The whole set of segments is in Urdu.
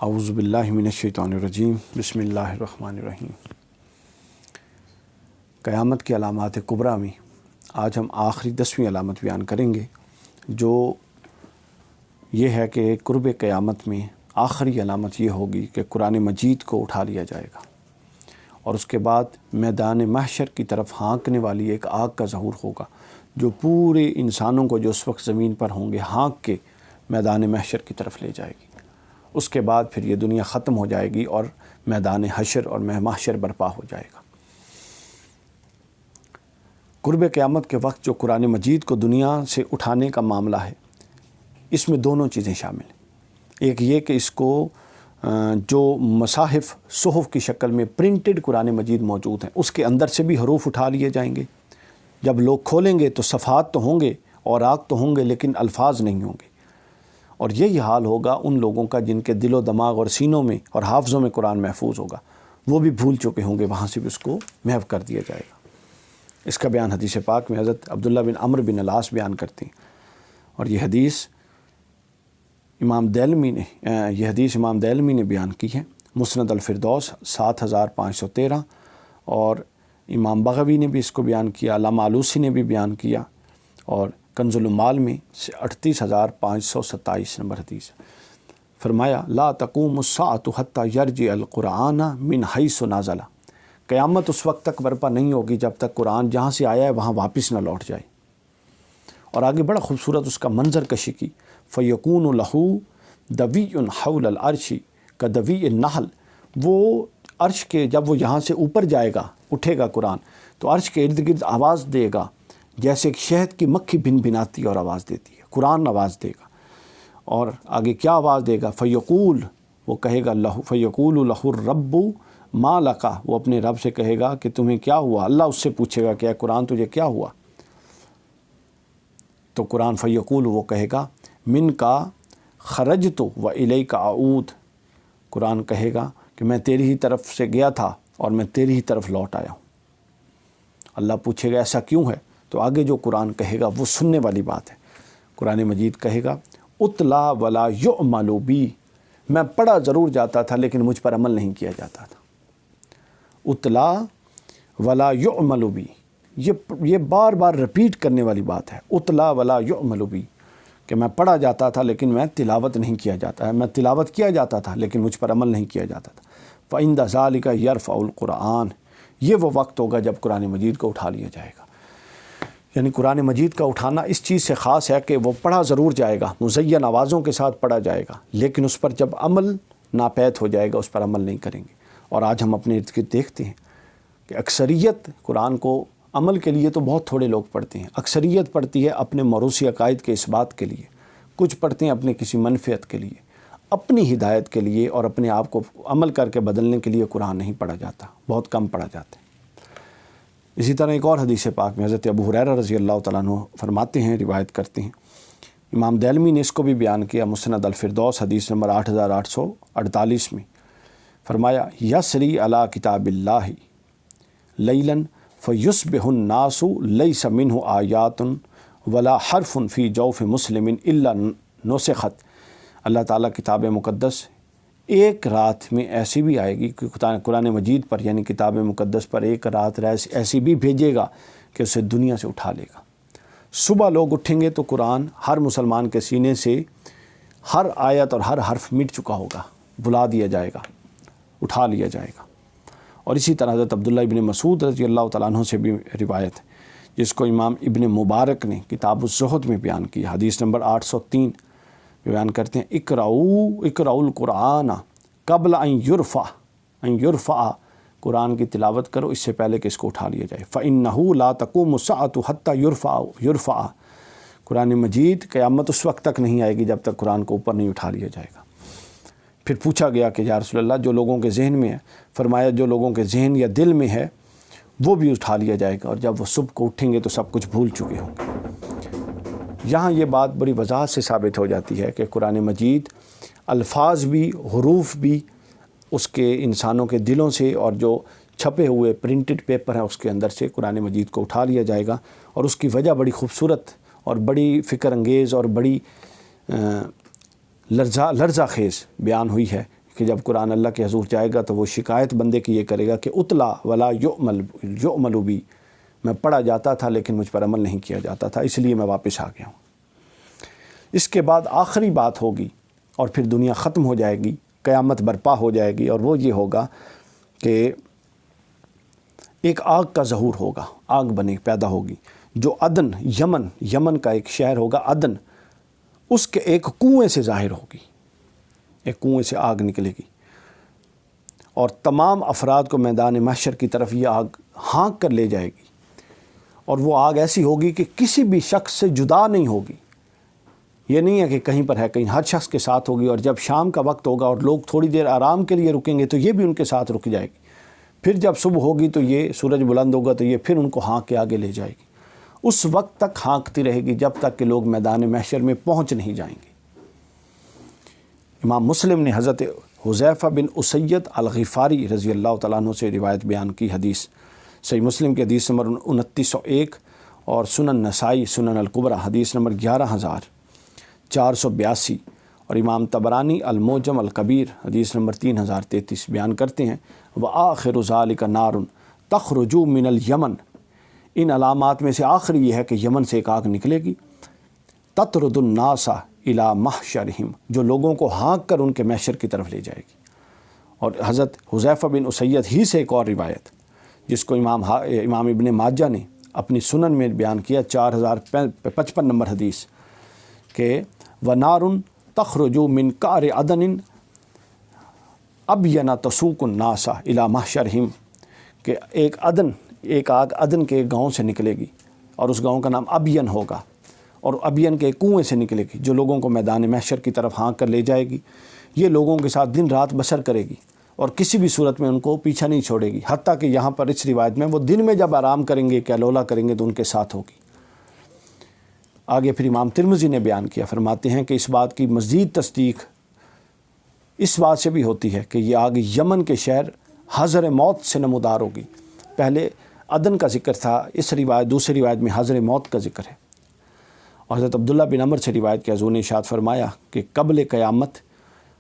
اعوذ باللہ من الشیطان الرجیم بسم اللہ الرحمن الرحیم۔ قیامت کی علامات کبریٰ میں آج ہم آخری 10ویں علامت بیان کریں گے، جو یہ ہے کہ قرب قیامت میں آخری علامت یہ ہوگی کہ قرآن مجید کو اٹھا لیا جائے گا، اور اس کے بعد میدان محشر کی طرف ہانکنے والی ایک آگ کا ظہور ہوگا، جو پورے انسانوں کو جو اس وقت زمین پر ہوں گے ہانک کے میدان محشر کی طرف لے جائے گی۔ اس کے بعد پھر یہ دنیا ختم ہو جائے گی اور میدان حشر اور محشر برپا ہو جائے گا۔ قرب قیامت کے وقت جو قرآن مجید کو دنیا سے اٹھانے کا معاملہ ہے، اس میں دونوں چیزیں شامل ہیں۔ ایک یہ کہ اس کو جو مصاحف صحف کی شکل میں پرنٹڈ قرآن مجید موجود ہیں، اس کے اندر سے بھی حروف اٹھا لیے جائیں گے۔ جب لوگ کھولیں گے تو صفحات تو ہوں گے اور آگ تو ہوں گے، لیکن الفاظ نہیں ہوں گے۔ اور یہی حال ہوگا ان لوگوں کا جن کے دل و دماغ اور سینوں میں اور حافظوں میں قرآن محفوظ ہوگا، وہ بھی بھول چکے ہوں گے، وہاں سے بھی اس کو محو کر دیا جائے گا۔ اس کا بیان حدیث پاک میں حضرت عبداللہ بن عمرو بن العاص بیان کرتے ہیں، اور یہ حدیث امام دارمی نے بیان کی ہے، مسند الفردوس 7513، اور امام بغوی نے بھی اس کو بیان کیا، علامہ آلوسی نے بھی بیان کیا، اور کنز المال میں 38527 نمبر حدیث۔ فرمایا لا تقوم الساعة حتى يرجع القرآن من حيث نزل، قیامت اس وقت تک برپا نہیں ہوگی جب تک قرآن جہاں سے آیا ہے وہاں واپس نہ لوٹ جائے۔ اور آگے بڑا خوبصورت اس کا منظر کشی کی، فَيَكُونُ لَهُ دَوِيٌّ حَوْلَ الْعَرْشِ كَدَوِيِّ النَّحْلِ، وہ عرش کے جب وہ یہاں سے اوپر جائے گا، اٹھے گا قرآن، تو عرش کے ارد گرد آواز دے گا جیسے ایک شہد کی مکھی بن بناتی اور آواز دیتی ہے، قرآن آواز دے گا۔ اور آگے کیا آواز دے گا؟ فَيَقُول، وہ کہے گا فَيَقُولُ لَهُ الرَّبُّ مَا لَكَ، وہ اپنے رب سے کہے گا کہ تمہیں کیا ہوا۔ اللہ اس سے پوچھے گا کہ اے قرآن تجھے کیا ہوا؟ تو قرآن فَيَقُول، وہ کہے گا من کا خرجت و الیک اعود، قرآن کہے گا کہ میں تیری ہی طرف سے گیا تھا اور میں تیری ہی طرف لوٹ آیا ہوں۔ اللہ پوچھے گا ایسا کیوں ہے؟ تو آگے جو قرآن کہے گا وہ سننے والی بات ہے۔ قرآن مجید کہے گا اتلا ولا یعمل بی، میں پڑھا ضرور جاتا تھا لیکن مجھ پر عمل نہیں کیا جاتا تھا۔ اتلا ولا یعمل بی، یہ بار بار رپیٹ کرنے والی بات ہے، اتلا ولا یعمل بی، کہ میں پڑھا جاتا تھا لیکن میں تلاوت نہیں کیا جاتا ہے، میں تلاوت کیا جاتا تھا لیکن مجھ پر عمل نہیں کیا جاتا تھا۔ فَعِندَ ذَلِكَ يَرْفَعُ الْقُرْآنَ، یہ وہ وقت ہوگا جب قرآن مجید کو اٹھا لیا جائے گا۔ یعنی قرآن مجید کا اٹھانا اس چیز سے خاص ہے کہ وہ پڑھا ضرور جائے گا، مزین آوازوں کے ساتھ پڑھا جائے گا، لیکن اس پر جب عمل ناپید ہو جائے گا اس پر عمل نہیں کریں گے۔ اور آج ہم اپنے ارد گرد دیکھتے ہیں کہ اکثریت قرآن کو عمل کے لیے تو بہت تھوڑے لوگ پڑھتے ہیں، اکثریت پڑھتی ہے اپنے موروثی عقائد کے اس بات کے لیے، کچھ پڑھتے ہیں اپنے کسی منفعت کے لیے، اپنی ہدایت کے لیے اور اپنے آپ کو عمل کر کے بدلنے کے لیے قرآن نہیں پڑھا جاتا، بہت کم پڑھا جاتا ہے۔ اسی طرح ایک اور حدیث پاک میں حضرت ابو ہریرہ رضی اللہ تعالیٰ عنہ فرماتے ہیں، روایت کرتے ہیں، امام دارمی نے اس کو بھی بیان کیا، مسند الفردوس حدیث نمبر 8848 میں، فرمایا یسری علی کتاب اللہ لیلاً فیصبح الناس لیس منہ آیات ولا حرف فی جوف مسلم الا نسخت، اللہ تعالیٰ کتاب مقدس ایک رات میں ایسی بھی آئے گی کہ قرآن مجید پر یعنی کتاب مقدس پر ایک رات ایسی بھی بھیجے گا کہ اسے دنیا سے اٹھا لے گا۔ صبح لوگ اٹھیں گے تو قرآن ہر مسلمان کے سینے سے ہر آیت اور ہر حرف مٹ چکا ہوگا، بلا دیا جائے گا، اٹھا لیا جائے گا۔ اور اسی طرح حضرت عبداللہ ابن مسعود رضی اللہ تعالیٰ عنہ سے بھی روایت ہے، جس کو امام ابن مبارک نے کتاب الزہد میں بیان کیا، حدیث نمبر 803 بیان کرتے ہیں، اقرؤ القرآن قبل ان یرفع، قرآن کی تلاوت کرو اس سے پہلے کہ اس کو اٹھا لیا جائے۔ فإنہ لا تقوم الساعة حتى یرفع، قرآن مجید قیامت اس وقت تک نہیں آئے گی جب تک قرآن کو اوپر نہیں اٹھا لیا جائے گا۔ پھر پوچھا گیا کہ یا رسول اللہ جو لوگوں کے ذہن میں ہے، فرمایا جو لوگوں کے ذہن یا دل میں ہے وہ بھی اٹھا لیا جائے گا، اور جب وہ صبح کو اٹھیں گے تو سب کچھ بھول چکے ہوں گے۔ یہاں یہ بات بڑی وضاحت سے ثابت ہو جاتی ہے کہ قرآن مجید الفاظ بھی، حروف بھی اس کے انسانوں کے دلوں سے، اور جو چھپے ہوئے پرنٹڈ پیپر ہیں اس کے اندر سے قرآن مجید کو اٹھا لیا جائے گا۔ اور اس کی وجہ بڑی خوبصورت اور بڑی فکر انگیز اور بڑی لرزہ خیز بیان ہوئی ہے کہ جب قرآن اللہ کے حضور جائے گا تو وہ شکایت بندے کی یہ کرے گا کہ اتلا ولا یعمل بی، میں پڑھا جاتا تھا لیکن مجھ پر عمل نہیں کیا جاتا تھا، اس لیے میں واپس آ گیا ہوں۔ اس کے بعد آخری بات ہوگی اور پھر دنیا ختم ہو جائے گی، قیامت برپا ہو جائے گی، اور وہ یہ ہوگا کہ ایک آگ کا ظہور ہوگا، آگ پیدا ہوگی جو عدن، یمن کا ایک شہر ہوگا عدن، اس کے ایک کنویں سے ظاہر ہوگی، ایک کنویں سے آگ نکلے گی، اور تمام افراد کو میدان محشر کی طرف یہ آگ ہانک کر لے جائے گی، اور وہ آگ ایسی ہوگی کہ کسی بھی شخص سے جدا نہیں ہوگی۔ یہ نہیں ہے کہ کہیں پر ہے، کہیں ہر شخص کے ساتھ ہوگی، اور جب شام کا وقت ہوگا اور لوگ تھوڑی دیر آرام کے لیے رکیں گے تو یہ بھی ان کے ساتھ رک جائے گی، پھر جب صبح ہوگی تو یہ سورج بلند ہوگا تو یہ پھر ان کو ہانک کے آگے لے جائے گی، اس وقت تک ہانکتی رہے گی جب تک کہ لوگ میدان محشر میں پہنچ نہیں جائیں گے۔ امام مسلم نے حضرت حذیفہ بن اسید الغفاری رضی اللہ تعالیٰ عنہ سے روایت بیان کی حدیث، صحیح مسلم کی حدیث نمبر 2901 اور سنن نسائی سنن الکبریٰ حدیث نمبر 11482، اور امام طبرانی المعجم الکبیر حدیث نمبر 3033 بیان کرتے ہیں، وآخر ذالک نار تخرج من الیمن، ان علامات میں سے آخری یہ ہے کہ یمن سے ایک آگ نکلے گی، تطرد الناس الی محشرہم، جو لوگوں کو ہانک کر ان کے محشر کی طرف لے جائے گی۔ اور حضرت حذیفہ بن اسید ہی سے ایک اور روایت جس کو امام ابن ماجہ نے اپنی سنن میں بیان کیا، 4055 نمبر حدیث، کہ وَنَارٌ تَخْرُجُ مِنْ كَعْرِ عَدْنٍ أَبْيَنَ تَسُوقُ النَّاسَ إِلَى مَحْشَرِهِمْ، کہ ایک آگ عدن کے گاؤں سے نکلے گی، اور اس گاؤں کا نام ابین ہوگا، اور ابین کے کنویں سے نکلے گی جو لوگوں کو میدان محشر کی طرف ہانک کر لے جائے گی۔ یہ لوگوں کے ساتھ دن رات بسر کرے گی اور کسی بھی صورت میں ان کو پیچھا نہیں چھوڑے گی، حتیٰ کہ یہاں پر اس روایت میں وہ دن میں جب آرام کریں گے، کیلولا کریں گے تو ان کے ساتھ ہوگی۔ آگے پھر امام ترمذی نے بیان کیا، فرماتے ہیں کہ اس بات کی مزید تصدیق اس بات سے بھی ہوتی ہے کہ یہ آگ یمن کے شہر حضر موت سے نمودار ہوگی۔ پہلے عدن کا ذکر تھا، اس روایت دوسری روایت میں حضر موت کا ذکر ہے۔ اور حضرت عبداللہ بن عمر سے روایت کے حضور نے ارشاد فرمایا کہ قبل قیامت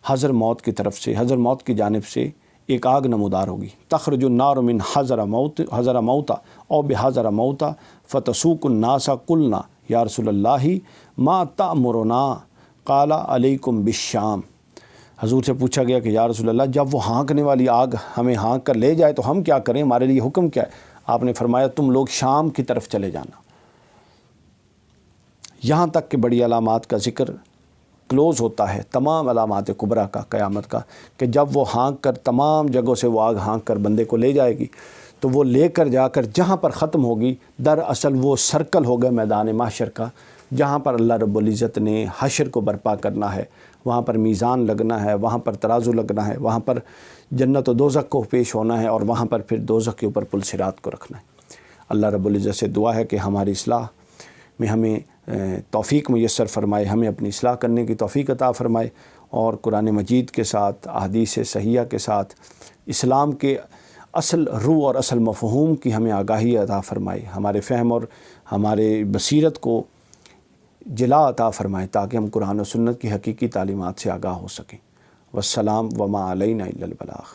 حضر موت کی طرف سے، حضر موت کی جانب سے ایک آگ نمودار ہوگی، تخرج النار من حضر موتا او بحضر موتا فتسوق الناس قلنا یا رسول اللہ ما تأمرنا قال علیکم بالشام۔ حضور سے پوچھا گیا کہ یا رسول اللہ جب وہ ہانکنے والی آگ ہمیں ہانک کر لے جائے تو ہم کیا کریں، ہمارے لیے حکم کیا ہے؟ آپ نے فرمایا تم لوگ شام کی طرف چلے جانا۔ یہاں تک کہ بڑی علامات کا ذکر کلوز ہوتا ہے، تمام علامات کبریٰ کا قیامت کا، کہ جب وہ ہانک کر تمام جگہوں سے وہ آگ ہانک کر بندے کو لے جائے گی تو وہ لے کر جا کر جہاں پر ختم ہوگی، دراصل وہ سرکل ہوگا میدان محشر کا، جہاں پر اللہ رب العزت نے حشر کو برپا کرنا ہے، وہاں پر میزان لگنا ہے، وہاں پر ترازو لگنا ہے، وہاں پر جنت و دوزخ کو پیش ہونا ہے، اور وہاں پر پھر دوزخ کے اوپر پل صراط کو رکھنا ہے۔ اللہ رب العزت سے دعا ہے کہ ہماری اصلاح میں ہمیں توفیق میسر فرمائے، ہمیں اپنی اصلاح کرنے کی توفیق عطا فرمائے، اور قرآن مجید کے ساتھ، احادیث صحیحہ کے ساتھ اسلام کے اصل روح اور اصل مفہوم کی ہمیں آگاہی عطا فرمائے، ہمارے فہم اور ہمارے بصیرت کو جلا عطا فرمائے تاکہ ہم قرآن و سنت کی حقیقی تعلیمات سے آگاہ ہو سکیں۔ والسلام وما علینا الا البلاغ۔